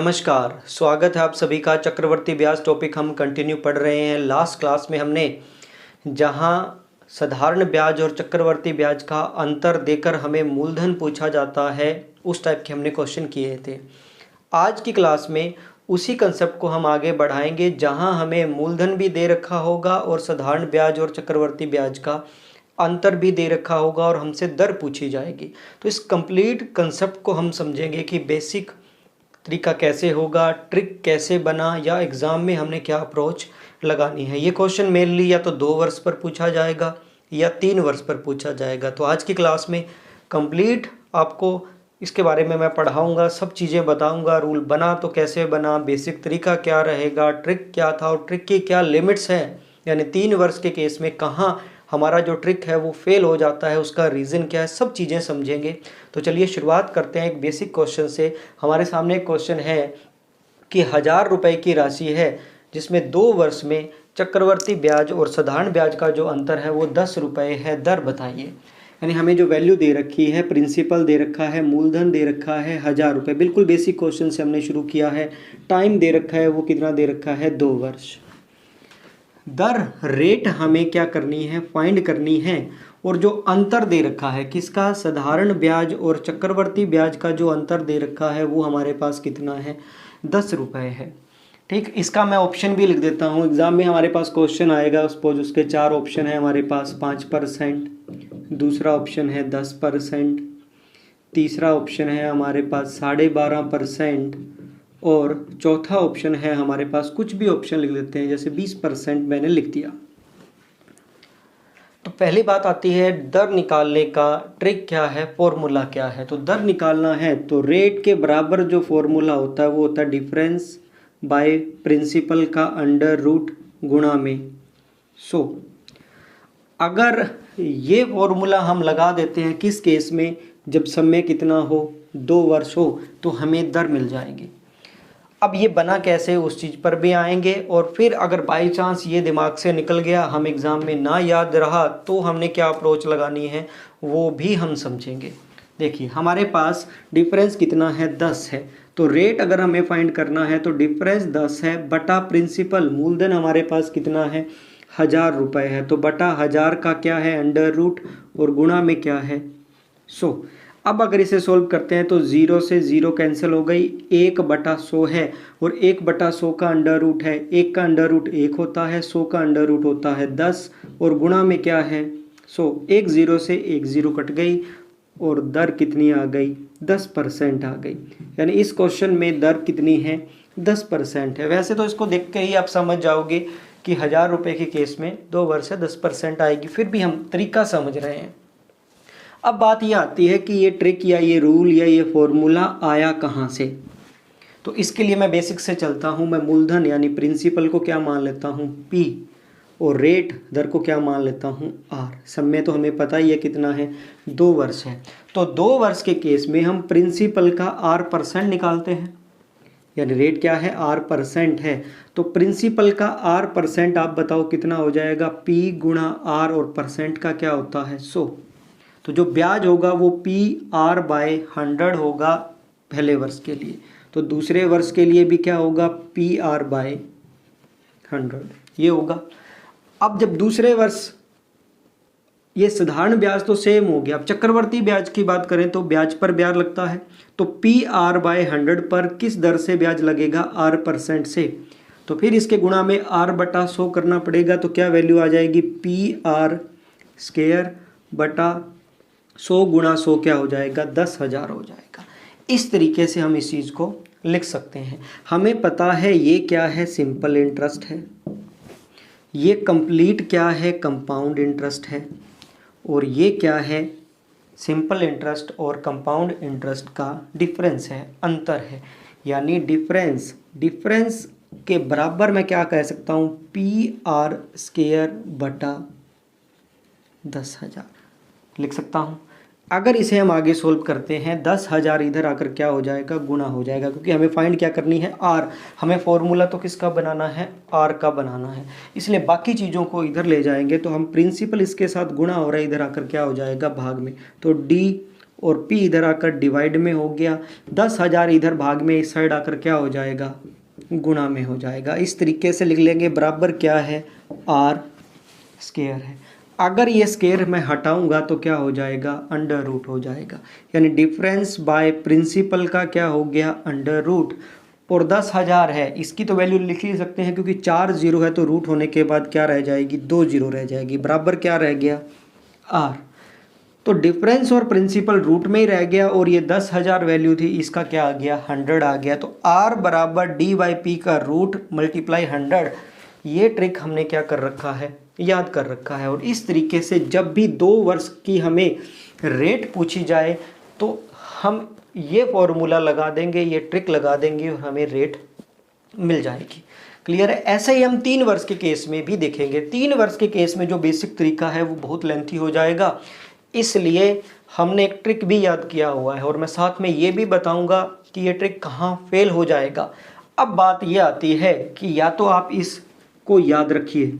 नमस्कार, स्वागत है आप सभी का। चक्रवर्ती ब्याज टॉपिक हम कंटिन्यू पढ़ रहे हैं। लास्ट क्लास में हमने जहां साधारण ब्याज और चक्रवर्ती ब्याज का अंतर देकर हमें मूलधन पूछा जाता है, उस टाइप के हमने क्वेश्चन किए थे। आज की क्लास में उसी कंसेप्ट को हम आगे बढ़ाएंगे, जहां हमें मूलधन भी दे रखा होगा और साधारण ब्याज और चक्रवर्ती ब्याज का अंतर भी दे रखा होगा और हमसे दर पूछी जाएगी। तो इस कंप्लीट कंसेप्ट को हम समझेंगे कि बेसिक तरीका कैसे होगा, ट्रिक कैसे बना, या एग्ज़ाम में हमने क्या अप्रोच लगानी है। ये क्वेश्चन मेनली या तो 2 वर्ष पर पूछा जाएगा या 3 वर्ष पर पूछा जाएगा। तो आज की क्लास में कंप्लीट आपको इसके बारे में मैं पढ़ाऊंगा, सब चीज़ें बताऊंगा। रूल बना तो कैसे बना, बेसिक तरीका क्या रहेगा, ट्रिक क्या था और ट्रिक की क्या लिमिट्स हैं, यानी 3 वर्ष के केस में कहाँ हमारा जो ट्रिक है वो फेल हो जाता है, उसका रीज़न क्या है, सब चीज़ें समझेंगे। तो चलिए शुरुआत करते हैं एक बेसिक क्वेश्चन से। हमारे सामने एक क्वेश्चन है कि 1000 रुपये की राशि है जिसमें 2 वर्ष में चक्रवर्ती ब्याज और साधारण ब्याज का जो अंतर है वो 10 रुपये है। दर बताइए। यानी हमें जो वैल्यू दे रखी है, प्रिंसिपल दे रखा है, मूलधन दे रखा है 1000 रुपये। बिल्कुल बेसिक क्वेश्चन से हमने शुरू किया है। टाइम दे रखा है, वो कितना दे रखा है, 2 वर्ष। दर रेट हमें क्या करनी है, फाइंड करनी है। और जो अंतर दे रखा है किसका, साधारण ब्याज और चक्रवर्ती ब्याज का जो अंतर दे रखा है वो हमारे पास कितना है, 10 रुपये है। ठीक, इसका मैं ऑप्शन भी लिख देता हूँ। एग्जाम में हमारे पास क्वेश्चन आएगा, सपोज उसके 4 ऑप्शन है हमारे पास। 5%, दूसरा ऑप्शन है 10%, तीसरा ऑप्शन है हमारे पास 12.5%, और चौथा ऑप्शन है हमारे पास, कुछ भी ऑप्शन लिख लेते हैं, जैसे 20% मैंने लिख दिया। तो पहली बात आती है दर निकालने का ट्रिक क्या है, फॉर्मूला क्या है। तो दर निकालना है तो रेट के बराबर जो फॉर्मूला होता है वो होता है डिफरेंस बाय प्रिंसिपल का अंडर रूट गुणा में 100। अगर ये फॉर्मूला हम लगा देते हैं किस केस में, जब समय कितना हो, 2 वर्ष हो, तो हमें दर मिल जाएगी। अब ये बना कैसे, उस चीज़ पर भी आएंगे। और फिर अगर बाई चांस ये दिमाग से निकल गया, हम एग्ज़ाम में ना याद रहा, तो हमने क्या अप्रोच लगानी है वो भी हम समझेंगे। देखिए हमारे पास डिफरेंस कितना है, 10 है। तो रेट अगर हमें फाइंड करना है तो डिफरेंस 10 है बटा प्रिंसिपल, मूलधन हमारे पास कितना है, 1000 रुपये है। तो बटा 1000 का क्या है, अंडर रूट, और गुणा में क्या है, 100। अब अगर इसे सोल्व करते हैं तो 0 से 0 कैंसिल हो गई, 1/100 है, और 1/100 का अंडर रूट है, 1 का अंडर रूट 1 होता है, 100 का अंडर रूट होता है 10, और गुणा में क्या है, 100। 1 0 से 1 0 कट गई, और दर कितनी आ गई, 10% आ गई। यानी इस क्वेश्चन में दर कितनी है, 10% है। वैसे तो इसको देख के ही आप समझ जाओगे कि 1000 रुपये के केस में 2 वर्ष से 10% आएगी, फिर भी हम तरीका समझ रहे हैं। अब बात ये आती है कि ये ट्रिक या ये रूल या ये फॉर्मूला आया कहाँ से। तो इसके लिए मैं बेसिक से चलता हूँ। मैं मूलधन यानी प्रिंसिपल को क्या मान लेता हूँ, P, और रेट दर को क्या मान लेता हूँ, R। समय तो हमें पता ही है कितना है, 2 वर्ष है। तो 2 वर्ष के केस में हम प्रिंसिपल का R% निकालते हैं, यानी रेट क्या है, R% है। तो प्रिंसिपल का R% आप बताओ कितना हो जाएगा, P गुणा R, और परसेंट का क्या होता है, 100। तो जो ब्याज होगा वो PR/100 होगा पहले वर्ष के लिए। तो दूसरे वर्ष के लिए भी क्या होगा, PR/100 ये होगा। अब जब दूसरे वर्ष, ये साधारण ब्याज तो सेम हो गया। अब चक्रवर्ती ब्याज की बात करें तो ब्याज पर ब्याज लगता है। तो PR/100 पर किस दर से ब्याज लगेगा, R% से। तो फिर इसके गुणा में R/100 करना पड़ेगा। तो क्या वैल्यू आ जाएगी, PR² बटा 100 गुणा 100 क्या हो जाएगा, 10,000 हो जाएगा। इस तरीके से हम इस चीज़ को लिख सकते हैं। हमें पता है ये क्या है, सिंपल इंटरेस्ट है, ये कंप्लीट क्या है, कंपाउंड इंटरेस्ट है, और ये क्या है, सिंपल इंटरेस्ट और कंपाउंड इंटरेस्ट का डिफरेंस है, अंतर है। यानी डिफरेंस के बराबर मैं क्या कह सकता हूँ, PR² बटा 10,000 लिख सकता हूँ। अगर इसे हम आगे सोल्व करते हैं, 10,000 इधर आकर क्या हो जाएगा, गुना हो जाएगा, क्योंकि हमें फाइंड क्या करनी है, R। हमें फॉर्मूला तो किसका बनाना है, R का बनाना है। इसलिए बाकी चीज़ों को इधर ले जाएंगे तो हम प्रिंसिपल इसके साथ गुणा हो रहा है, इधर आकर क्या हो जाएगा, भाग में। तो D और p इधर आकर डिवाइड में हो गया, 10,000 इधर भाग में इस साइड आकर क्या हो जाएगा, गुणा में हो जाएगा। इस तरीके से लिख लेंगे। बराबर क्या है, r स्क्वायर है। अगर ये स्क्वायर मैं हटाऊंगा तो क्या हो जाएगा, अंडर रूट हो जाएगा। यानी डिफरेंस बाय प्रिंसिपल का क्या हो गया, अंडर रूट। और 10,000 है, इसकी तो वैल्यू लिख ही सकते हैं क्योंकि 4 जीरो है, तो रूट होने के बाद क्या रह जाएगी, 2 जीरो रह जाएगी। बराबर क्या रह गया, r। तो डिफरेंस और प्रिंसिपल रूट में ही रह गया और ये 10,000 वैल्यू थी, इसका क्या आ गया, 100 आ गया। तो r बराबर d/p का रूट मल्टीप्लाई 100। ये ट्रिक हमने क्या कर रखा है, याद कर रखा है। और इस तरीके से जब भी 2 वर्ष की हमें रेट पूछी जाए तो हम ये फॉर्मूला लगा देंगे, ये ट्रिक लगा देंगे और हमें रेट मिल जाएगी। क्लियर है। ऐसे ही हम 3 वर्ष के केस में भी देखेंगे। 3 वर्ष के केस में जो बेसिक तरीका है वो बहुत लेंथी हो जाएगा, इसलिए हमने एक ट्रिक भी याद किया हुआ है और मैं साथ में ये भी बताऊंगा कि ये ट्रिक कहाँ फेल हो जाएगा। अब बात ये आती है कि या तो आप इसको याद रखिए,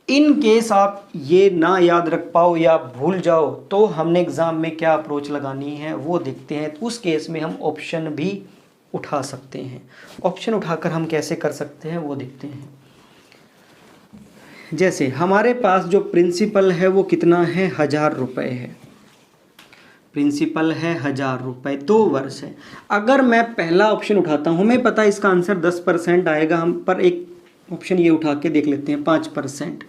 इन केस आप ये ना याद रख पाओ या भूल जाओ तो हमने एग्ज़ाम में क्या अप्रोच लगानी है वो देखते हैं। उस केस में हम ऑप्शन भी उठा सकते हैं। ऑप्शन उठाकर हम कैसे कर सकते हैं वो देखते हैं। जैसे हमारे पास जो प्रिंसिपल है वो कितना है, 1,000 रुपये है। प्रिंसिपल है 1,000 रुपये, 2 वर्ष है। अगर मैं पहला ऑप्शन उठाता हूँ, हमें पता है इसका आंसर 10% आएगा, हम पर एक ऑप्शन ये उठा के देख लेते हैं 5%।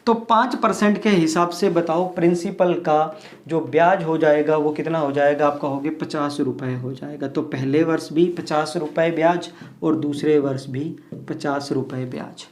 तो 5% के हिसाब से बताओ प्रिंसिपल का जो ब्याज हो जाएगा वो कितना हो जाएगा, आपका हो गया 50 रुपये हो जाएगा। तो पहले वर्ष भी 50 रुपये ब्याज और दूसरे वर्ष भी 50 रुपये ब्याज।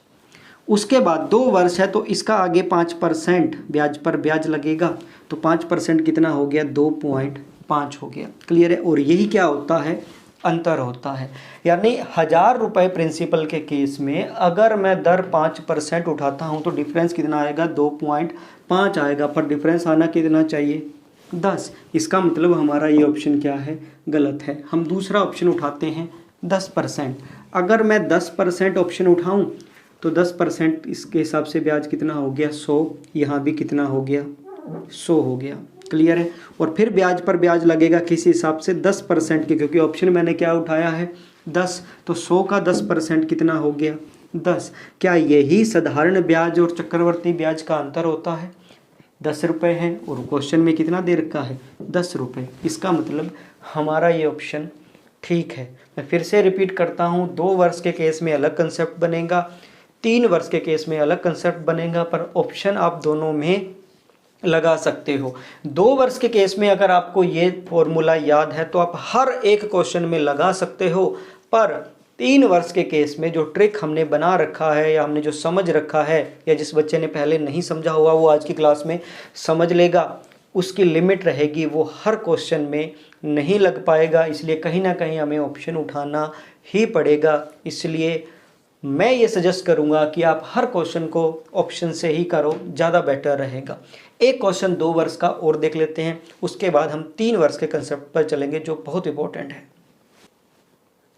उसके बाद 2 वर्ष है तो इसका आगे 5% ब्याज पर ब्याज लगेगा। तो 5% कितना हो गया, 2.5 हो गया। क्लियर है। और यही क्या होता है, अंतर होता है। यानी 1,000 रुपये प्रिंसिपल के केस में अगर मैं दर 5% उठाता हूं तो डिफरेंस कितना आएगा, 2.5 आएगा। पर डिफरेंस आना कितना चाहिए, 10। इसका मतलब हमारा ये ऑप्शन क्या है, गलत है। हम दूसरा ऑप्शन उठाते हैं 10%। अगर मैं 10% ऑप्शन उठाऊं तो 10% इसके हिसाब से ब्याज कितना हो गया, 100। यहाँ भी कितना हो गया, 100 हो गया। क्लियर है। और फिर ब्याज पर ब्याज लगेगा किस हिसाब से, 10% के, क्योंकि ऑप्शन मैंने क्या उठाया है, 10। तो 100 का 10% कितना हो गया, 10। क्या यही साधारण ब्याज और चक्रवर्ती ब्याज का अंतर होता है, 10 रुपये है और क्वेश्चन में कितना दे रखा है, 10 रुपये। इसका मतलब हमारा ये ऑप्शन ठीक है। मैं फिर से रिपीट करता हूँ, 2 वर्ष के केस में अलग कंसेप्ट बनेगा, 3 वर्ष के केस में अलग कंसेप्ट बनेगा, पर ऑप्शन आप दोनों में लगा सकते हो। 2 वर्ष के केस में अगर आपको ये फॉर्मूला याद है तो आप हर एक क्वेश्चन में लगा सकते हो, पर 3 वर्ष के केस में जो ट्रिक हमने बना रखा है या हमने जो समझ रखा है, या जिस बच्चे ने पहले नहीं समझा हुआ वो आज की क्लास में समझ लेगा, उसकी लिमिट रहेगी, वो हर क्वेश्चन में नहीं लग पाएगा। इसलिए कहीं ना कहीं हमें ऑप्शन उठाना ही पड़ेगा। इसलिए मैं ये सजेस्ट करूंगा कि आप हर क्वेश्चन को ऑप्शन से ही करो, ज़्यादा बेटर रहेगा। एक क्वेश्चन 2 वर्ष का और देख लेते हैं, उसके बाद हम 3 वर्ष के कंसेप्ट पर चलेंगे जो बहुत इंपॉर्टेंट है।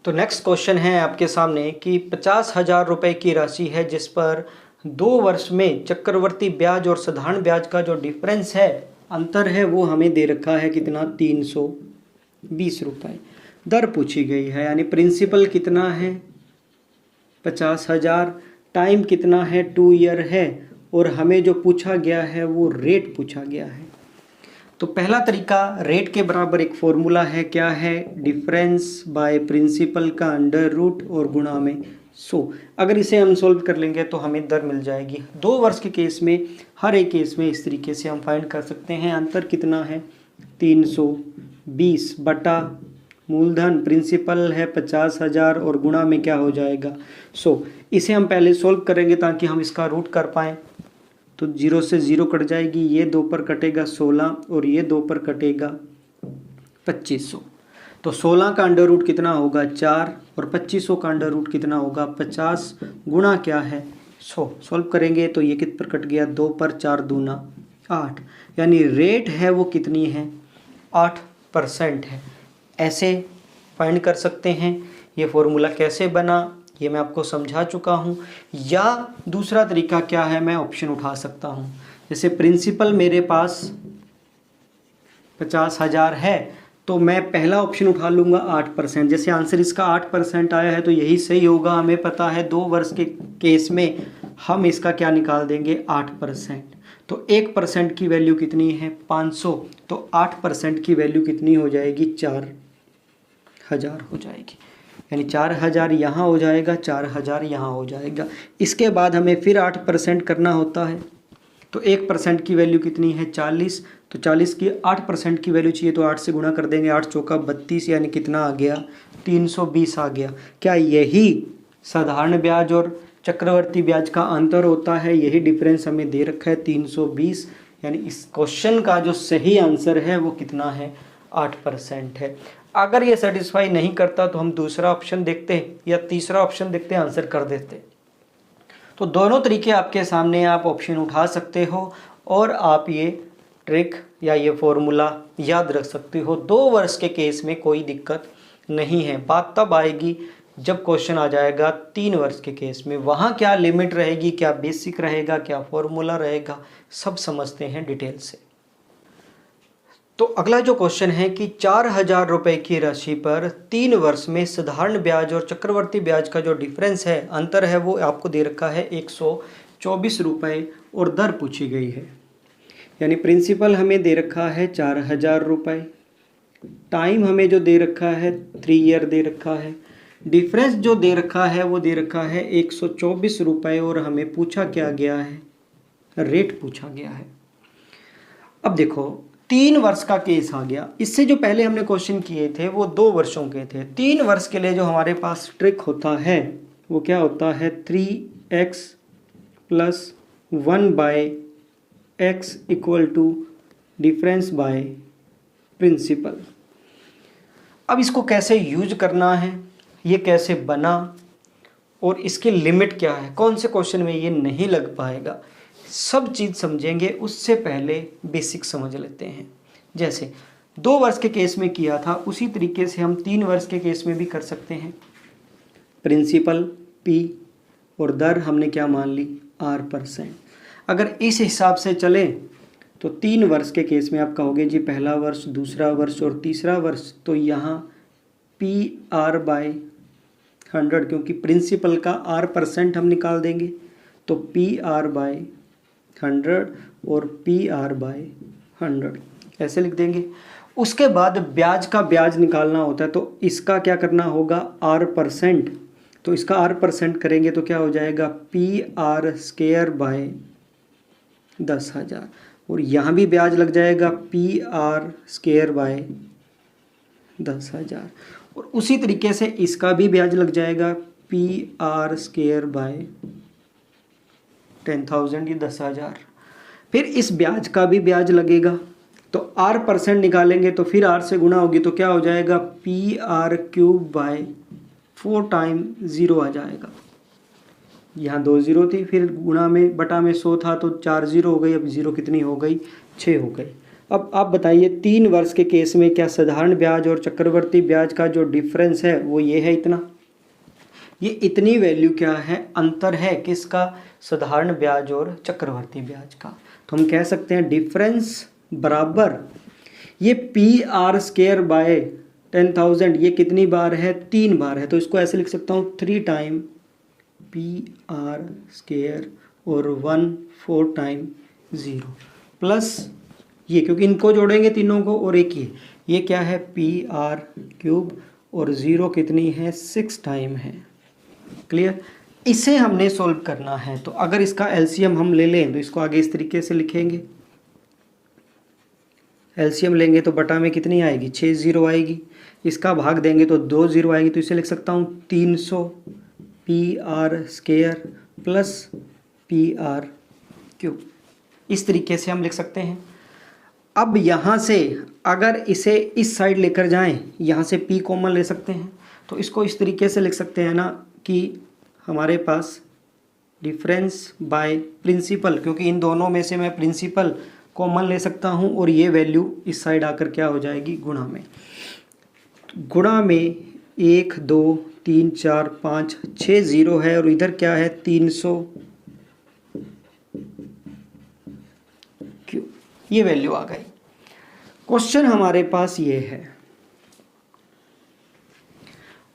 तो नेक्स्ट क्वेश्चन है आपके सामने कि 50,000 रुपये की राशि है जिस पर 2 वर्ष में चक्रवर्ती ब्याज और साधारण ब्याज का जो डिफरेंस है, अंतर है, वो हमें दे रखा है कितना, 320 रुपये। दर पूछी गई है, यानी प्रिंसिपल कितना है, 50,000, टाइम कितना है, 2 ईयर है, और हमें जो पूछा गया है वो रेट पूछा गया है। तो पहला तरीका, रेट के बराबर एक फॉर्मूला है, क्या है, डिफरेंस बाय प्रिंसिपल का अंडर रूट और गुणा में 100। अगर इसे हम सॉल्व कर लेंगे तो हमें दर मिल जाएगी। 2 वर्ष के केस में हर एक केस में इस तरीके से हम फाइंड कर सकते हैं। अंतर कितना है, 320 बटा मूलधन प्रिंसिपल है 50,000 और गुणा में क्या हो जाएगा, 100। इसे हम पहले सॉल्व करेंगे ताकि हम इसका रूट कर पाएँ। तो 0 से 0 कट जाएगी, ये 2 पर कटेगा 16 और ये 2 पर कटेगा 2500। तो 16 का अंडर रूट कितना होगा, 4, और 2500 का अंडर रूट कितना होगा, 50, गुणा क्या है, 100। सॉल्व करेंगे तो ये कित पर कट गया, 2 पर 4 दूना 8, यानी रेट है वो कितनी है, 8% है। ऐसे फाइंड कर सकते हैं। ये फॉर्मूला कैसे बना ये मैं आपको समझा चुका हूँ। या दूसरा तरीका क्या है, मैं ऑप्शन उठा सकता हूँ। जैसे प्रिंसिपल मेरे पास 50,000 है तो मैं पहला ऑप्शन उठा लूँगा 8%। जैसे आंसर इसका 8% आया है तो यही सही होगा। हमें पता है 2 वर्ष के केस में हम इसका क्या निकाल देंगे 8%। तो 1% की वैल्यू कितनी है 500, तो 8% की वैल्यू कितनी हो जाएगी 4,000 हो जाएगी। यानी 4,000 यहाँ हो जाएगा, 4,000 यहाँ हो जाएगा। इसके बाद हमें फिर 8% करना होता है तो 1% की वैल्यू कितनी है 40, तो 40 की 8% की वैल्यू चाहिए तो 8 से गुणा कर देंगे, 8 चौका 32 यानी कितना आ गया 320 आ गया। क्या यही साधारण ब्याज और चक्रवर्ती ब्याज का अंतर होता है? यही डिफरेंस हमें दे रखा है 320। यानी इस क्वेश्चन का जो सही आंसर है वो कितना है 8% है। अगर ये सेटिस्फाई नहीं करता तो हम दूसरा ऑप्शन देखते या तीसरा ऑप्शन देखते, आंसर कर देते। तो दोनों तरीके आपके सामने, आप ऑप्शन उठा सकते हो और आप ये ट्रिक या ये फॉर्मूला याद रख सकते हो। 2 वर्ष के केस में कोई दिक्कत नहीं है। बात तब आएगी जब क्वेश्चन आ जाएगा 3 वर्ष के केस में। वहाँ क्या लिमिट रहेगी, क्या बेसिक रहेगा, क्या फॉर्मूला रहेगा, सब समझते हैं डिटेल से। तो अगला जो क्वेश्चन है कि 4,000 रुपये की राशि पर 3 वर्ष में साधारण ब्याज और चक्रवर्ती ब्याज का जो डिफरेंस है, अंतर है, वो आपको दे रखा है 124 रुपये और दर पूछी गई है। यानी प्रिंसिपल हमें दे रखा है 4,000 रुपये, टाइम हमें जो दे रखा है 3 ईयर दे रखा है, डिफरेंस जो दे रखा है वो दे रखा है 124 रुपये और हमें पूछा क्या गया है, रेट पूछा गया है। अब देखो 3 वर्ष का केस आ गया। इससे जो पहले हमने क्वेश्चन किए थे वो 2 वर्षों के थे। 3 वर्ष के लिए जो हमारे पास ट्रिक होता है वो क्या होता है 3x + 1/x = difference by principal. अब इसको कैसे यूज करना है, ये कैसे बना और इसकी लिमिट क्या है, कौन से क्वेश्चन में ये नहीं लग पाएगा, सब चीज़ समझेंगे। उससे पहले बेसिक समझ लेते हैं। जैसे 2 वर्ष के केस में किया था उसी तरीके से हम 3 वर्ष के केस में भी कर सकते हैं। प्रिंसिपल P और दर हमने क्या मान ली R%। अगर इस हिसाब से चलें तो 3 वर्ष के केस में आप कहोगे जी पहला वर्ष, दूसरा वर्ष और तीसरा वर्ष, तो यहाँ PR/100, क्योंकि प्रिंसिपल का R% हम निकाल देंगे तो PR/100 और PR/100 ऐसे लिख देंगे। उसके बाद ब्याज का ब्याज निकालना होता है तो इसका क्या करना होगा R%, तो इसका R% करेंगे तो क्या हो जाएगा PR²/10,000 और यहाँ भी ब्याज लग जाएगा PR²/10,000 और उसी तरीके से इसका भी ब्याज लग जाएगा PR²/10,000, ये 10,000। फिर इस ब्याज का भी ब्याज लगेगा तो R% निकालेंगे तो फिर R से गुणा होगी तो क्या हो जाएगा PR³/4 टाइम 0 आ जाएगा। यहाँ 2 0 थी, फिर गुणा में बटा में 100 था तो 4 0 हो गई। अब 0 कितनी हो गई 6 हो गई। अब आप बताइए 3 वर्ष के केस में क्या साधारण ब्याज और चक्रवर्ती ब्याज का जो डिफरेंस है वो ये है इतना, ये इतनी वैल्यू क्या है, अंतर है किसका, साधारण ब्याज और चक्रवर्ती ब्याज का। तो हम कह सकते हैं डिफरेंस बराबर ये PR²/10,000 ये कितनी बार है 3 बार है, तो इसको ऐसे लिख सकता हूँ 3 टाइम PR² और 1 4 टाइम 0 प्लस ये, क्योंकि इनको जोड़ेंगे तीनों को और एक ये क्या है PR³ और 0 कितनी है 6 टाइम है। क्लियर। इसे हमने सोल्व करना है तो अगर इसका एलसीएम हम ले लें तो इसको आगे इस तरीके से लिखेंगे। एलसीएम लेंगे तो बटा में कितनी आएगी 6 0 आएगी, इसका भाग देंगे तो 2 0 आएगी, तो इसे लिख सकता हूँ 300 PR² + PR³। इस तरीके से हम लिख सकते हैं। अब यहाँ से अगर इसे इस साइड लेकर जाएं, यहाँ से P कॉमन ले सकते हैं तो इसको इस तरीके से लिख सकते हैं ना कि हमारे पास डिफरेंस बाय प्रिंसिपल, क्योंकि इन दोनों में से मैं प्रिंसिपल कॉमन ले सकता हूँ और ये वैल्यू इस साइड आकर क्या हो जाएगी गुणा में। गुणा में 1 2 3 4 5 6 0 है और इधर क्या है 300 क्यों, ये वैल्यू आ गई। क्वेश्चन हमारे पास ये है,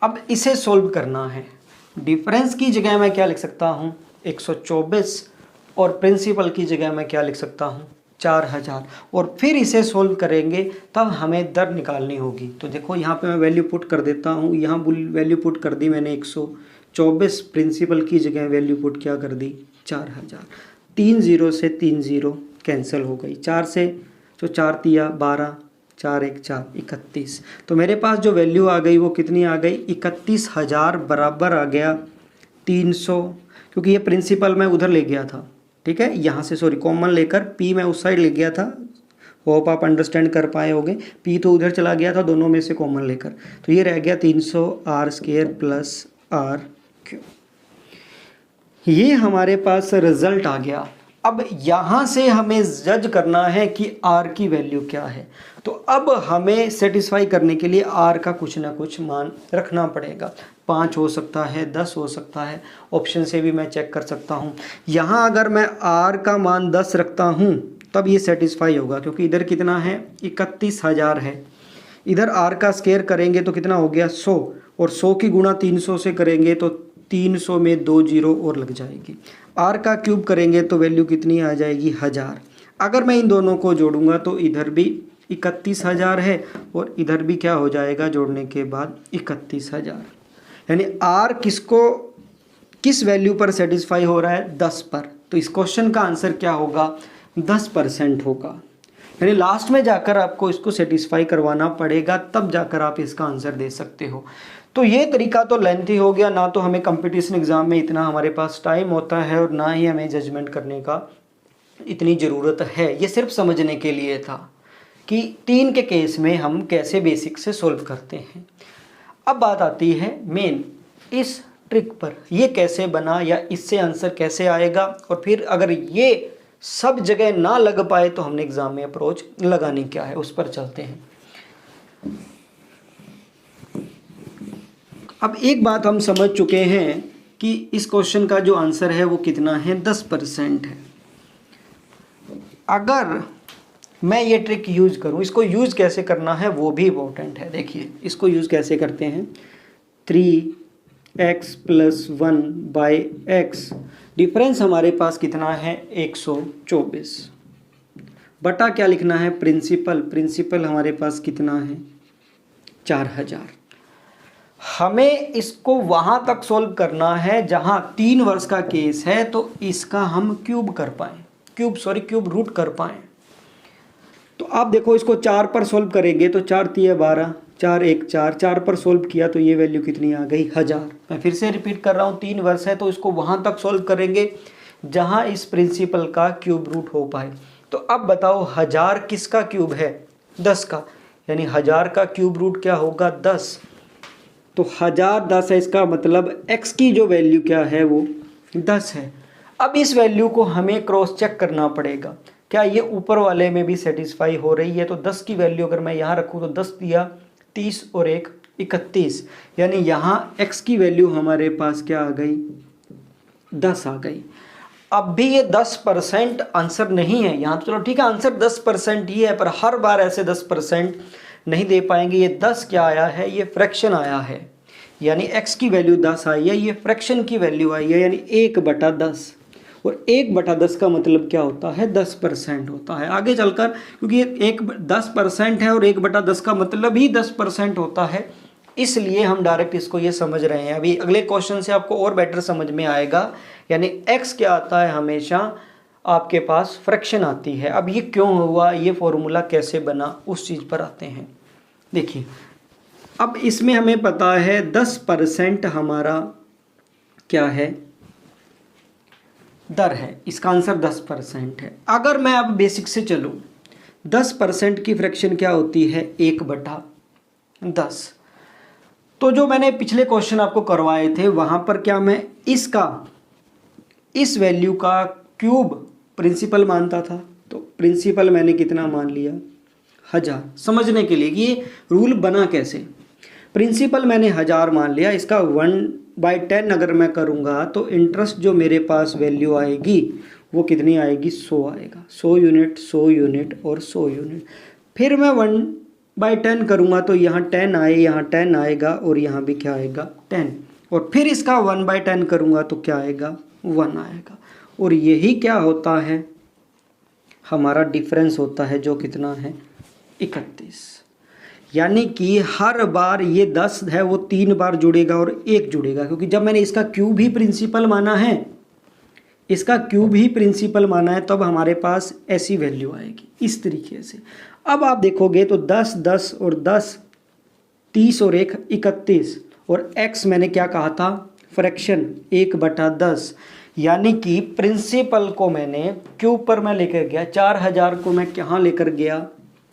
अब इसे सोल्व करना है। डिफरेंस की जगह मैं क्या लिख सकता हूँ 124 और प्रिंसिपल की जगह मैं क्या लिख सकता हूँ 4000, और फिर इसे सोल्व करेंगे तब हमें दर निकालनी होगी। तो देखो यहाँ पे मैं वैल्यू पुट कर देता हूँ, यहाँ वैल्यू पुट कर दी मैंने 124, प्रिंसिपल की जगह वैल्यू पुट क्या कर दी 4000। 3 0 से 3 0 कैंसिल हो गई, 4 से तो 4 तिया 12, 4 1 4 31। तो मेरे पास जो वैल्यू आ गई वो कितनी आ गई 31,000 बराबर आ गया 300, क्योंकि ये प्रिंसिपल मैं उधर ले गया था, ठीक है, यहाँ से सॉरी कॉमन लेकर पी मैं उस साइड ले गया था, होप आप अंडरस्टैंड कर पाए होगे। पी तो उधर चला गया था दोनों में से कॉमन लेकर, तो ये रह गया 300 r square plus r cube. ये हमारे पास रिजल्ट आ गया। अब यहाँ से हमें जज करना है कि R की वैल्यू क्या है। तो अब हमें सेटिस्फाई करने के लिए R का कुछ ना कुछ मान रखना पड़ेगा। 5 हो सकता है, 10 हो सकता है, ऑप्शन से भी मैं चेक कर सकता हूँ। यहाँ अगर मैं R का मान 10 रखता हूँ तब ये सेटिस्फाई होगा, क्योंकि इधर कितना है 31,000 है। इधर R का स्क्वायर करेंगे तो कितना हो गया 100, और 100 की गुणा 300 से करेंगे तो 300 में 2 जीरो और लग जाएगी। R का क्यूब करेंगे तो वैल्यू कितनी आ जाएगी 1000। अगर मैं इन दोनों को जोड़ूंगा तो इधर भी 31,000 है और इधर भी क्या हो जाएगा जोड़ने के बाद 31,000। यानी R किस वैल्यू पर सेटिस्फाई हो रहा है 10 पर। तो इस क्वेश्चन का आंसर क्या होगा 10% होगा। यानी लास्ट में जाकर आपको इसको सेटिस्फाई करवाना पड़ेगा, तब जाकर आप इसका आंसर दे सकते हो। तो ये तरीका तो लेंथी हो गया, ना तो हमें कंपटीशन एग्ज़ाम में इतना हमारे पास टाइम होता है और ना ही हमें जजमेंट करने का इतनी ज़रूरत है। ये सिर्फ समझने के लिए था कि 3 के केस में हम कैसे बेसिक से सोल्व करते हैं। अब बात आती है मेन इस ट्रिक पर, ये कैसे बना या इससे आंसर कैसे आएगा, और फिर अगर ये सब जगह ना लग पाए तो हमने एग्ज़ाम में अप्रोच लगानी क्या है, उस पर चलते हैं। अब एक बात हम समझ चुके हैं कि इस क्वेश्चन का जो आंसर है वो कितना है 10% है। अगर मैं ये ट्रिक यूज़ करूँ, इसको यूज़ कैसे करना है वो भी इम्पोर्टेंट है। देखिए इसको यूज़ कैसे करते हैं, 3x + 1 / x, डिफरेंस हमारे पास कितना है 124, बटा क्या लिखना है प्रिंसिपल हमारे पास कितना है 4000। हमें इसको वहाँ तक सोल्व करना है जहाँ 3 वर्ष का केस है, तो इसका हम क्यूब रूट कर पाएँ। तो आप देखो इसको 4 पर सोल्व करेंगे तो 4 तिया 12, 4 1 4, 4 पर सोल्व किया तो ये वैल्यू कितनी आ गई 1000। मैं फिर से रिपीट कर रहा हूँ, 3 वर्ष है तो इसको वहाँ तक सोल्व करेंगे जहाँ इस प्रिंसिपल का क्यूब रूट हो पाए। तो अब बताओ 1000 किसका क्यूब है 10 का, यानी 1000 का क्यूब रूट क्या होगा 10। तो 1000 10 है, इसका मतलब x की जो वैल्यू क्या है वो 10 है। अब इस वैल्यू को हमें क्रॉस चेक करना पड़ेगा, क्या ये ऊपर वाले में भी सेटिस्फाई हो रही है। तो 10 की वैल्यू अगर मैं यहाँ रखूँ तो 10 दिया 30 और 1 31, यानी यहाँ x की वैल्यू हमारे पास क्या आ गई 10 आ गई। अब भी ये 10% आंसर नहीं है यहाँ, तो चलो ठीक है आंसर 10% ही है, पर हर बार ऐसे 10% नहीं दे पाएंगे। ये 10 क्या आया है, ये फ्रैक्शन आया है, यानी x की वैल्यू 10 आई है, ये फ्रैक्शन की वैल्यू आई है, यानी 1/10। और 1/10 का मतलब क्या होता है 10% होता है। आगे चलकर क्योंकि ये 10% है और 1/10 का मतलब ही 10% होता है, इसलिए हम डायरेक्ट इसको ये समझ रहे हैं। अभी अगले क्वेश्चन से आपको और बेटर समझ में आएगा। यानी x क्या आता है, हमेशा आपके पास फ्रैक्शन आती है। अब ये क्यों हुआ, ये फॉर्मूला कैसे बना, उस चीज़ पर आते हैं। देखिए अब इसमें हमें पता है 10% हमारा क्या है दर है, इसका आंसर 10% है। अगर मैं अब बेसिक से चलूँ 10% की फ्रैक्शन क्या होती है 1/10। तो जो मैंने पिछले क्वेश्चन आपको करवाए थे वहाँ पर क्या मैं इस वैल्यू का क्यूब प्रिंसिपल मानता था, तो प्रिंसिपल मैंने कितना मान लिया 1000। समझने के लिए ये रूल बना कैसे, प्रिंसिपल मैंने 1000 मान लिया, इसका 1/10 अगर मैं करूँगा तो इंटरेस्ट जो मेरे पास वैल्यू आएगी वो कितनी आएगी 100 आएगा। 100 यूनिट 100 यूनिट और 100 यूनिट। फिर मैं 1/10 करूँगा तो यहाँ 10 आए, यहाँ 10 आएगा और यहाँ भी क्या आएगा 10, और फिर इसका 1/10 करूँगा तो क्या आएगा 1 आएगा। और यही क्या होता है, हमारा डिफरेंस होता है जो कितना है 31। यानी कि हर बार ये 10 है वो 3 बार जुड़ेगा और 1 जुड़ेगा, क्योंकि जब मैंने इसका क्यूब ही प्रिंसिपल माना है, इसका क्यूब ही प्रिंसिपल माना है, तब हमारे पास ऐसी वैल्यू आएगी इस तरीके से। अब आप देखोगे तो 10 10 और 10 30 और 1 31, और x मैंने क्या कहा था फ्रैक्शन 1/10, यानी कि प्रिंसिपल को मैंने क्यूब पर मैं लेकर गया, 4000 को मैं कहाँ लेकर गया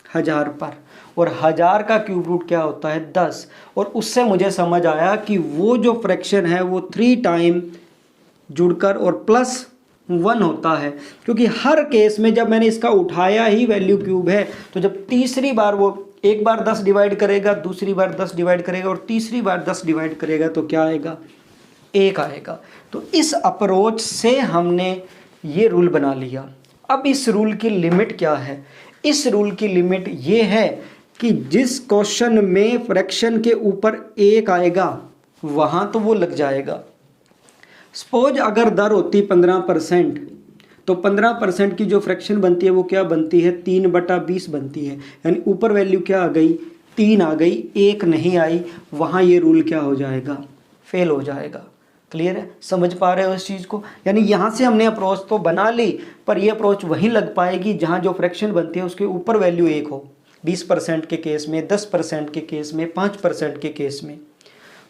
1000 पर, और 1000 का क्यूब रूट क्या होता है 10, और उससे मुझे समझ आया कि वो जो फ्रैक्शन है वो 3 टाइम जुड़कर और +1 होता है, क्योंकि हर केस में जब मैंने इसका उठाया ही वैल्यू क्यूब है, तो जब तीसरी बार वो एक बार 10 डिवाइड करेगा, दूसरी बार 10 डिवाइड करेगा और तीसरी बार 10 डिवाइड करेगा तो क्या आएगा 1 आएगा। तो इस अप्रोच से हमने ये रूल बना लिया। अब इस रूल की लिमिट क्या है, इस रूल की लिमिट ये है कि जिस क्वेश्चन में फ्रैक्शन के ऊपर 1 आएगा वहाँ तो वो लग जाएगा। सपोज अगर दर होती 15%, तो 15% की जो फ्रैक्शन बनती है वो क्या बनती है 3/20 बनती है, यानी ऊपर वैल्यू क्या आ गई 3 आ गई, 1 नहीं आई, वहाँ ये रूल क्या हो जाएगा फेल हो जाएगा। क्लियर है, समझ पा रहे हो इस चीज़ को। यानी यहाँ से हमने अप्रोच तो बना ली, पर ये अप्रोच वहीं लग पाएगी जहाँ जो फ्रैक्शन बनती है उसके ऊपर वैल्यू 1 हो, 20% के केस में, 10% के केस में, 5% के केस में।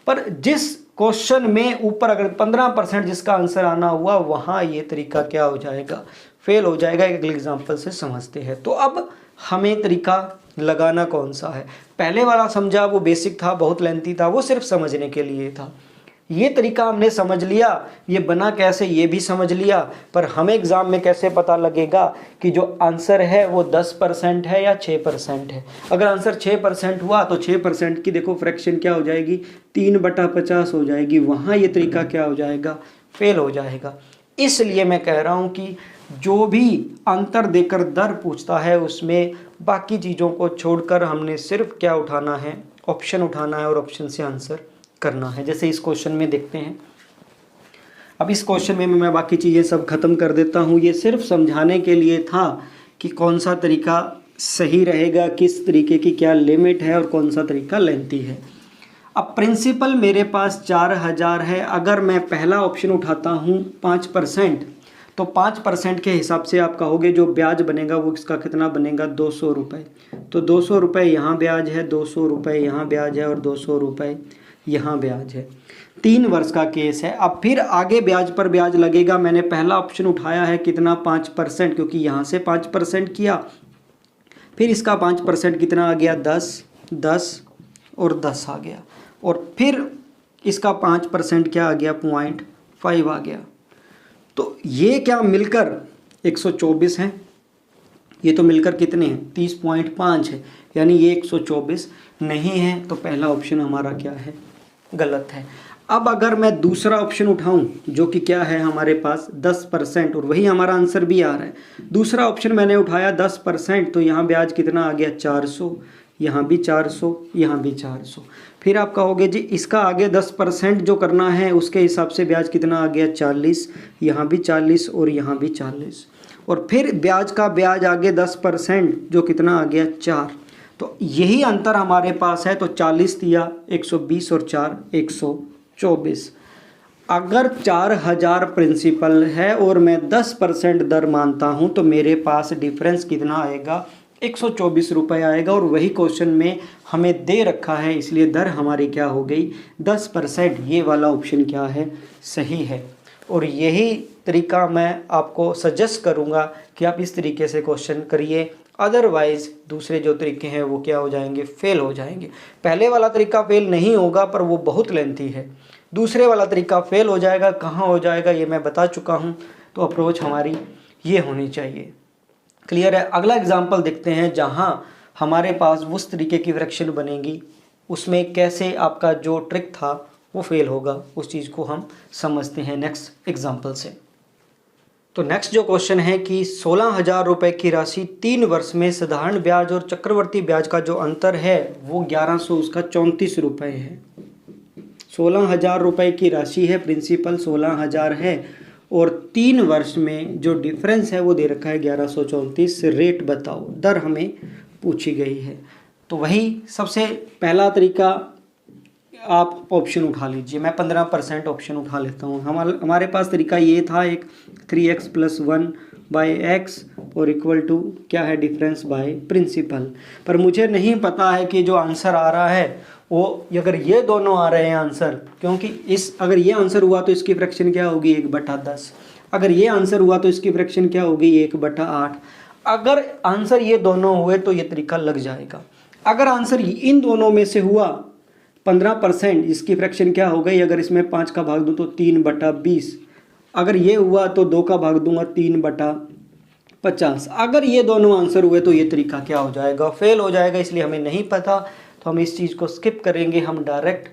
पर जिस क्वेश्चन में ऊपर अगर 15% जिसका आंसर आना हुआ, वहाँ ये तरीका क्या हो जाएगा फेल हो जाएगा। एक एग्जांपल से समझते हैं। तो अब हमें तरीका लगाना कौन सा है, पहले वाला समझा वो बेसिक था, बहुत लेंथी था, वो सिर्फ समझने के लिए था। ये तरीका हमने समझ लिया, ये बना कैसे ये भी समझ लिया, पर हमें एग्ज़ाम में कैसे पता लगेगा कि जो आंसर है वो 10% है या 6% है। अगर आंसर 6% हुआ तो 6% की देखो फ्रैक्शन क्या हो जाएगी 3/50 हो जाएगी, वहाँ ये तरीका क्या हो जाएगा फेल हो जाएगा। इसलिए मैं कह रहा हूँ कि जो भी अंतर देकर दर पूछता है उसमें बाकी चीज़ों को छोड़कर हमने सिर्फ क्या उठाना है ऑप्शन उठाना है और ऑप्शन से आंसर करना है। जैसे इस क्वेश्चन में देखते हैं, अब इस क्वेश्चन में मैं बाकी चीज़ें सब खत्म कर देता हूँ। ये सिर्फ समझाने के लिए था कि कौन सा तरीका सही रहेगा, किस तरीके की क्या लिमिट है और कौन सा तरीका लेंथी है। अब प्रिंसिपल मेरे पास 4000 है, अगर मैं पहला ऑप्शन उठाता हूँ 5%, तो 5% के हिसाब से आप कहोगे जो ब्याज बनेगा वो इसका कितना बनेगा 200 रुपये। तो 200 रुपये यहाँ ब्याज है, 200 रुपये यहाँ ब्याज है और 200 रुपये यहाँ ब्याज है। 3 वर्ष का केस है। अब फिर आगे ब्याज पर ब्याज लगेगा। मैंने पहला ऑप्शन उठाया है कितना 5%, क्योंकि यहाँ से 5% किया, फिर इसका 5% कितना आ गया 10 10 और 10 आ गया, और फिर इसका 5% क्या आ गया 0.5 आ गया। तो ये क्या मिलकर 124 हैं, ये तो मिलकर कितने हैं 30.5 है, यानी ये 124 नहीं है। तो पहला ऑप्शन हमारा क्या है गलत है। अब अगर मैं दूसरा ऑप्शन उठाऊं जो कि क्या है हमारे पास 10%, और वही हमारा आंसर भी आ रहा है। दूसरा ऑप्शन मैंने उठाया 10%, तो यहाँ ब्याज कितना आ गया 400, यहाँ भी 400, यहाँ भी 400। फिर आप कहोगे जी इसका आगे 10% जो करना है उसके हिसाब से ब्याज कितना आ गया 40, यहाँ भी 40 और यहाँ भी 40, और फिर ब्याज का ब्याज आगे 10% जो कितना आ गया 4। तो यही अंतर हमारे पास है। तो 40 दिया 120 और 4 124। अगर 4000 प्रिंसिपल है और मैं 10% दर मानता हूं तो मेरे पास डिफरेंस कितना आएगा 124 रुपये आएगा। और वही क्वेश्चन में हमें दे रखा है, इसलिए दर हमारी क्या हो गई 10%। ये वाला ऑप्शन क्या है सही है। और यही तरीका मैं आपको सजेस्ट करूंगा कि आप इस तरीके से क्वेश्चन करिए, अदरवाइज़ दूसरे जो तरीके हैं वो क्या हो जाएंगे फेल हो जाएंगे। पहले वाला तरीका फेल नहीं होगा पर वो बहुत लेंथी है, दूसरे वाला तरीका फेल हो जाएगा। कहाँ हो जाएगा ये मैं बता चुका हूँ। तो अप्रोच हमारी ये होनी चाहिए। क्लियर है। अगला एग्जाम्पल देखते हैं जहाँ हमारे पास उस तरीके की फ्रैक्शन बनेगी, उसमें कैसे आपका जो ट्रिक था वो फेल होगा, उस चीज़ को हम समझते हैं नेक्स्ट एग्जाम्पल से। तो नेक्स्ट जो क्वेश्चन है कि 16,000 रुपये की राशि 3 वर्ष में साधारण ब्याज और चक्रवर्ती ब्याज का जो अंतर है वो 1100 उसका 34 रुपये है। 16,000 रुपये की राशि है, प्रिंसिपल 16,000 है और 3 वर्ष में जो डिफरेंस है वो दे रखा है 1134। रेट बताओ, दर हमें पूछी गई है। तो वही सबसे पहला तरीका, आप ऑप्शन उठा लीजिए। मैं 15% ऑप्शन उठा लेता हूँ। हमारे पास तरीका ये था, एक 3x + 1/x और इक्वल टू क्या है, डिफरेंस बाय प्रिंसिपल। पर मुझे नहीं पता है कि जो आंसर आ रहा है वो, अगर ये दोनों आ रहे हैं आंसर, क्योंकि अगर ये आंसर हुआ तो इसकी फ्रैक्शन क्या होगी, 1/10। अगर ये आंसर हुआ तो इसकी फ्रैक्शन क्या होगी, 1/8। अगर आंसर ये दोनों हुए तो ये तरीका लग जाएगा। अगर आंसर इन दोनों में से हुआ 15%, इसकी फ्रैक्शन क्या हो गई, अगर इसमें 5 का भाग दूँ तो 3/20। अगर ये हुआ तो 2 का भाग दूंगा, 3/50। अगर ये दोनों आंसर हुए तो ये तरीका क्या हो जाएगा, फेल हो जाएगा। इसलिए हमें नहीं पता, तो हम इस चीज़ को स्किप करेंगे, हम डायरेक्ट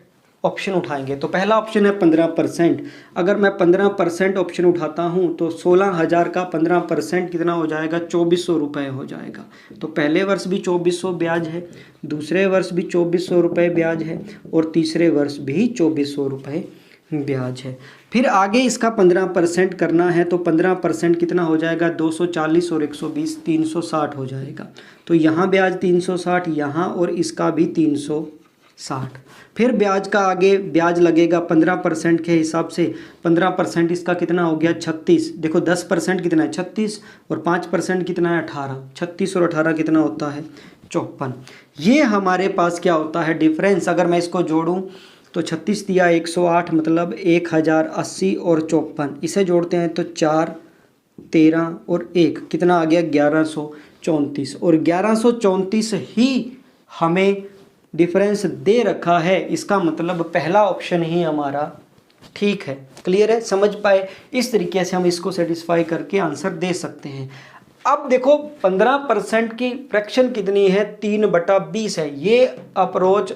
ऑप्शन उठाएंगे। तो पहला ऑप्शन है 15%। अगर मैं 15% ऑप्शन उठाता हूं तो 16,000 का 15% कितना हो जाएगा, 2400 रुपये हो जाएगा। तो पहले वर्ष भी 2400 ब्याज है, दूसरे वर्ष भी 2400 रुपये ब्याज है और तीसरे वर्ष भी 2400 रुपये ब्याज है। फिर आगे इसका 15% करना है तो 15% कितना हो जाएगा, 240 और 120 360 हो जाएगा। तो यहाँ ब्याज 360, यहाँ और इसका भी 360। फिर ब्याज का आगे ब्याज लगेगा 15% के हिसाब से। 15% इसका कितना हो गया, 36। देखो 10% कितना है, 36 और 5% कितना है, 18। 36 और 18 कितना होता है, 54। ये हमारे पास क्या होता है, डिफरेंस। अगर मैं इसको जोड़ूं तो 36 दिया 108, मतलब 1080 और 54। इसे जोड़ते हैं तो 4, 13 और 1 कितना आ गया, 1134। और 1134 ही हमें डिफरेंस दे रखा है। इसका मतलब पहला ऑप्शन ही हमारा ठीक है। क्लियर है, समझ पाए? इस तरीके से हम इसको सेटिस्फाई करके आंसर दे सकते हैं। अब देखो 15% की फ्रैक्शन कितनी है, 3/20 है। ये अप्रोच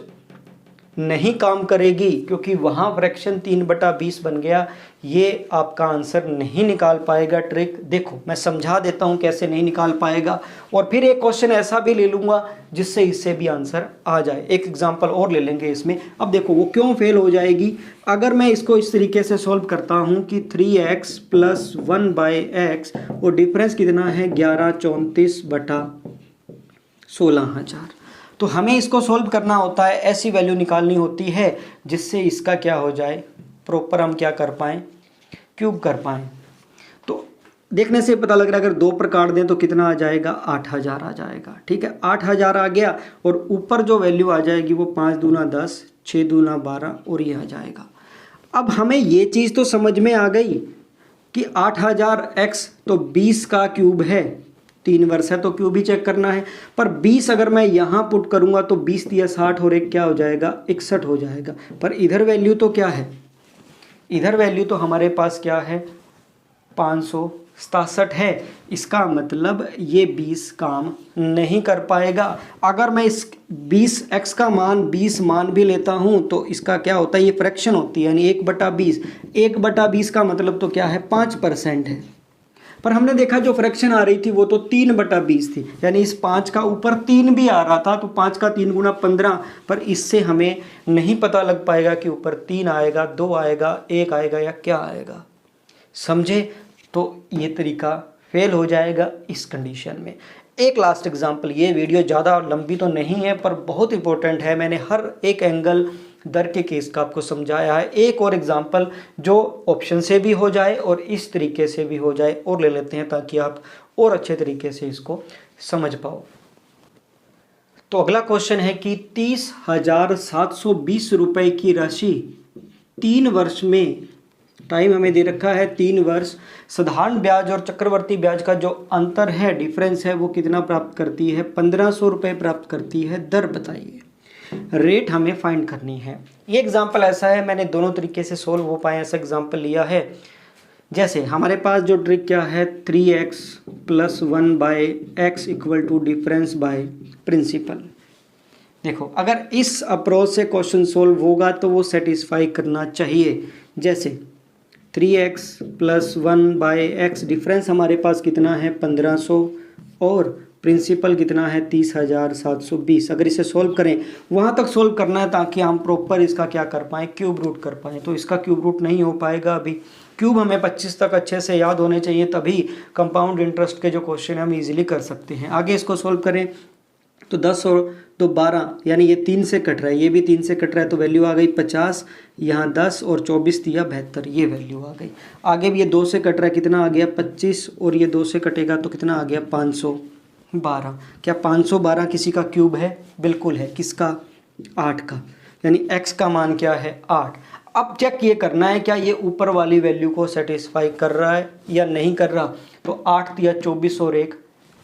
नहीं काम करेगी क्योंकि वहाँ फ्रैक्शन 3/20 बन गया। ये आपका आंसर नहीं निकाल पाएगा। ट्रिक देखो, मैं समझा देता हूँ कैसे नहीं निकाल पाएगा, और फिर एक क्वेश्चन ऐसा भी ले लूँगा जिससे इससे भी आंसर आ जाए। एक एग्जांपल और ले लेंगे इसमें। अब देखो वो क्यों फेल हो जाएगी। अगर मैं इसको इस तरीके से सॉल्व करता हूँ कि 3x + 1/x और डिफरेंस कितना है, 1134/16,000। तो हमें इसको सॉल्व करना होता है, ऐसी वैल्यू निकालनी होती है जिससे इसका क्या हो जाए, प्रॉपर हम क्या कर पाएँ, क्यूब कर पाएँ। तो देखने से पता लग रहा है अगर 2 पर काट दें तो कितना आ जाएगा, 8,000 आ जाएगा। ठीक है, 8,000 आ गया और ऊपर जो वैल्यू आ जाएगी वो 5 दूना 10, 6 दूना 12 और ये आ जाएगा। अब हमें ये चीज़ तो समझ में आ गई कि 8,000x तो 20 का क्यूब है, 3 वर्ष है तो क्यूब ही चेक करना है। पर 20 अगर मैं यहाँ पुट करूँगा तो 20 दिया 60 और एक क्या हो जाएगा, 61 हो जाएगा। पर इधर वैल्यू तो क्या है, इधर वैल्यू तो हमारे पास क्या है, 567 है। इसका मतलब ये 20 काम नहीं कर पाएगा। अगर मैं इस 20x का मान 20 मान भी लेता हूँ तो इसका क्या होता है, ये फ्रैक्शन होती है, यानी 1/20। 1/20 का मतलब तो क्या है, 5% है। पर हमने देखा जो फ्रैक्शन आ रही थी वो तो 3/20 थी, यानी इस 5 का ऊपर 3 भी आ रहा था, तो 5 का 3 गुना 15। पर इससे हमें नहीं पता लग पाएगा कि ऊपर 3 आएगा, 2 आएगा, 1 आएगा या क्या आएगा। समझे? तो ये तरीका फेल हो जाएगा इस कंडीशन में। एक लास्ट एग्जांपल, ये वीडियो ज़्यादा लंबी तो नहीं है पर बहुत इंपॉर्टेंट है। मैंने हर एक एंगल दर के केस का आपको समझाया है। एक और एग्जांपल जो ऑप्शन से भी हो जाए और इस तरीके से भी हो जाए और ले लेते हैं ताकि आप और अच्छे तरीके से इसको समझ पाओ। तो अगला क्वेश्चन है कि 30,720 रुपये की राशि 3 वर्ष में, टाइम हमें दे रखा है 3 वर्ष, साधारण ब्याज और चक्रवर्ती ब्याज का जो अंतर है, डिफरेंस है, वो कितना प्राप्त करती है, 1500 रुपये प्राप्त करती है। दर बताइए। रेट हमें फाइंड करनी है। ये एग्जांपल ऐसा है, मैंने दोनों तरीके से सोल्व हो पाए ऐसा एग्जांपल लिया है। जैसे हमारे पास जो ट्रिक क्या है, 3x + 1/x equal to difference by principle. देखो अगर इस अप्रोच से क्वेश्चन सोल्व होगा तो वो सेटिस्फाई करना चाहिए। जैसे 3x + 1/x, डिफरेंस हमारे पास कितना है 1500 और प्रिंसिपल कितना है 30,720। अगर इसे सोल्व करें, वहाँ तक सोल्व करना है ताकि हम प्रॉपर इसका क्या कर पाएँ, क्यूब रूट कर पाएँ। तो इसका क्यूब रूट नहीं हो पाएगा अभी। क्यूब हमें 25 तक अच्छे से याद होने चाहिए, तभी कंपाउंड इंटरेस्ट के जो क्वेश्चन हम इजीली कर सकते हैं। आगे इसको सोल्व करें तो 10 और 2 12, यानी ये 3 से कट रहा है, ये भी 3 से कट रहा है, तो वैल्यू आ गई 50। यहाँ 10 और 24 दिया 72, ये वैल्यू आ गई। आगे भी ये 2 से कट रहा है, कितना आ गया 25, और ये 2 से कटेगा तो कितना आ गया 512। क्या 512 किसी का क्यूब है? बिल्कुल है। किसका? 8 का। यानी x का मान क्या है 8। अब चेक ये करना है क्या ये ऊपर वाली वैल्यू को सेटिस्फाई कर रहा है या नहीं कर रहा। तो 8 दिया 24 और 1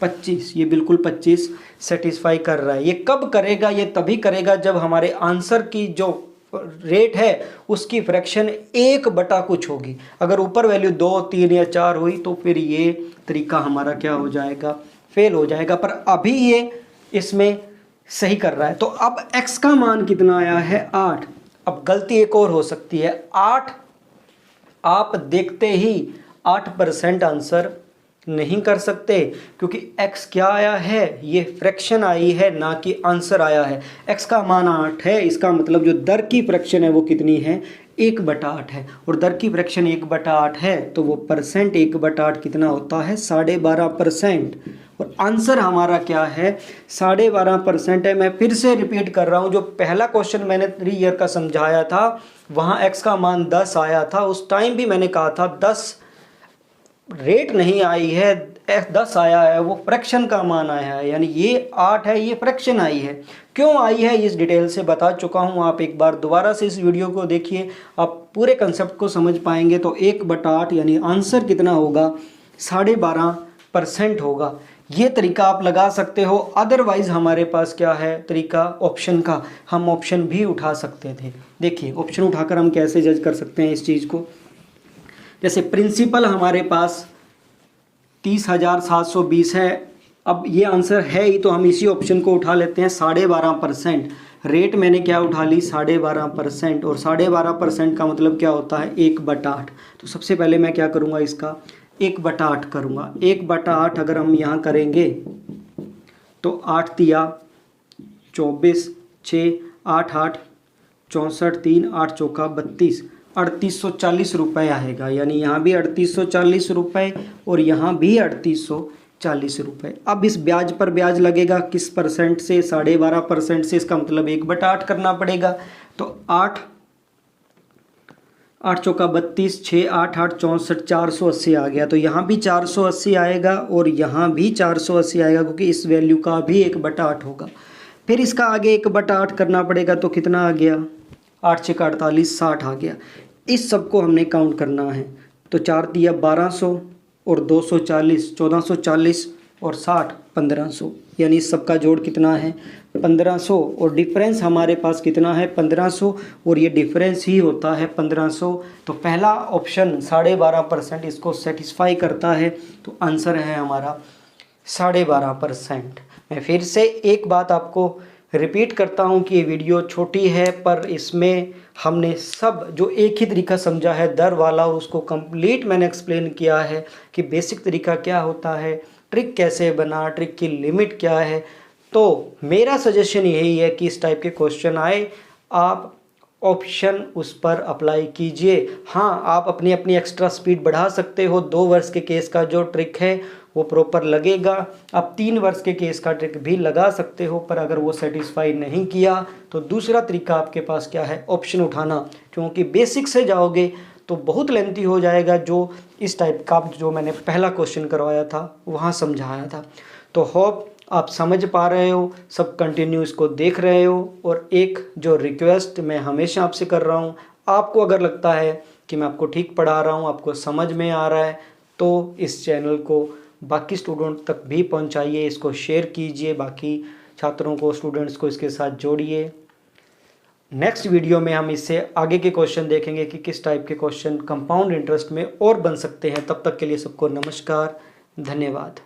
25, ये बिल्कुल 25 सेटिस्फाई कर रहा है। ये कब करेगा? ये तभी करेगा जब हमारे आंसर की जो रेट है उसकी फ्रैक्शन 1 बटा कुछ होगी। अगर ऊपर वैल्यू 2 3 या 4 हुई तो फिर ये तरीका हमारा क्या हो जाएगा, फेल हो जाएगा। पर अभी ये इसमें सही कर रहा है। तो अब x का मान कितना आया है 8। अब गलती एक और हो सकती है, 8 आप देखते ही 8% आंसर नहीं कर सकते, क्योंकि x क्या आया है, ये फ्रैक्शन आई है ना कि आंसर आया है। x का मान 8 है, इसका मतलब जो दर की फ्रैक्शन है वो कितनी है 1/8 है। और दर की फ्रैक्शन 1/8 है तो वो परसेंट 1/8 कितना होता है 12.5%। और आंसर हमारा क्या है 12.5% है। मैं फिर से रिपीट कर रहा हूँ, जो पहला क्वेश्चन मैंने 3 ईयर का समझाया था वहाँ x का मान 10 आया था। उस टाइम भी मैंने कहा था 10 रेट नहीं आई है, 10 आया है, वो फ्रैक्शन का मान आया है। यानी ये 8 है, ये फ्रैक्शन आई है। क्यों आई है इस डिटेल से बता चुका हूँ। आप एक बार दोबारा से इस वीडियो को देखिए, आप पूरे कंसेप्ट को समझ पाएंगे। तो 1/8 यानी आंसर कितना होगा 12.5% होगा। ये तरीका आप लगा सकते हो। अदरवाइज हमारे पास क्या है तरीका ऑप्शन का, हम ऑप्शन भी उठा सकते थे। देखिए ऑप्शन उठाकर हम कैसे जज कर सकते हैं इस चीज़ को। जैसे प्रिंसिपल हमारे पास 30,720 है। अब ये आंसर है ही तो हम इसी ऑप्शन को उठा लेते हैं 12.5%। रेट मैंने क्या उठा ली 12.5%, और 12.5% का मतलब क्या होता है 1/8। तो सबसे पहले मैं क्या करूँगा, इसका 1/8 करूँगा। 1/8 अगर हम यहाँ करेंगे तो 8 दिया 24, 6 8 8 64, 3 8 चौका 32, 3840 रुपये आएगा। यानी यहाँ भी 3840 रुपये और यहाँ भी 3840 रुपये। अब इस ब्याज पर ब्याज लगेगा किस परसेंट से 12.5% से, इसका मतलब 1/8 करना पड़ेगा। तो 8 8 चौका 32, 6 8 8 64, 480 आ गया। तो यहाँ भी 480 आएगा और यहाँ भी 480 आएगा, क्योंकि इस वैल्यू का भी 1/8 होगा। फिर इसका आगे 1/8 करना पड़ेगा, तो कितना आ गया 8 6 48, 60 आ गया। इस सब को हमने काउंट करना है। तो 4 दिया 1200 और 240 1440 और 60 1500, यानी इस सब का जोड़ कितना है 1500। और डिफरेंस हमारे पास कितना है 1500, और ये डिफरेंस ही होता है 1500। तो पहला ऑप्शन 12.5% इसको सेटिस्फाई करता है। तो आंसर है हमारा 12.5%। मैं फिर से एक बात आपको रिपीट करता हूँ कि ये वीडियो छोटी है, पर इसमें हमने सब जो एक ही तरीका समझा है दर वाला, और उसको कंप्लीट मैंने एक्सप्लेन किया है कि बेसिक तरीका क्या होता है, ट्रिक कैसे बना, ट्रिक की लिमिट क्या है। तो मेरा सजेशन यही है कि इस टाइप के क्वेश्चन आए आप ऑप्शन उस पर अप्लाई कीजिए। हाँ, आप अपनी अपनी एक्स्ट्रा स्पीड बढ़ा सकते हो। 2 वर्ष के केस का जो ट्रिक है वो प्रॉपर लगेगा। आप 3 वर्ष के केस का ट्रिक भी लगा सकते हो, पर अगर वो सेटिस्फाई नहीं किया तो दूसरा तरीका आपके पास क्या है ऑप्शन उठाना। क्योंकि बेसिक से जाओगे तो बहुत लेंथी हो जाएगा, जो इस टाइप का जो मैंने पहला क्वेश्चन करवाया था वहाँ समझाया था। तो होप आप समझ पा रहे हो, सब कंटिन्यू इसको देख रहे हो। और एक जो रिक्वेस्ट मैं हमेशा आपसे कर रहा हूँ, आपको अगर लगता है कि मैं आपको ठीक पढ़ा रहा हूँ, आपको समझ में आ रहा है, तो इस चैनल को बाकी स्टूडेंट तक भी पहुँचाइए, इसको शेयर कीजिए, बाकी छात्रों को, स्टूडेंट्स को इसके साथ जोड़िए। नेक्स्ट वीडियो में हम इससे आगे के क्वेश्चन देखेंगे कि किस टाइप के क्वेश्चन कंपाउंड इंटरेस्ट में और बन सकते हैं। तब तक के लिए सबको नमस्कार, धन्यवाद।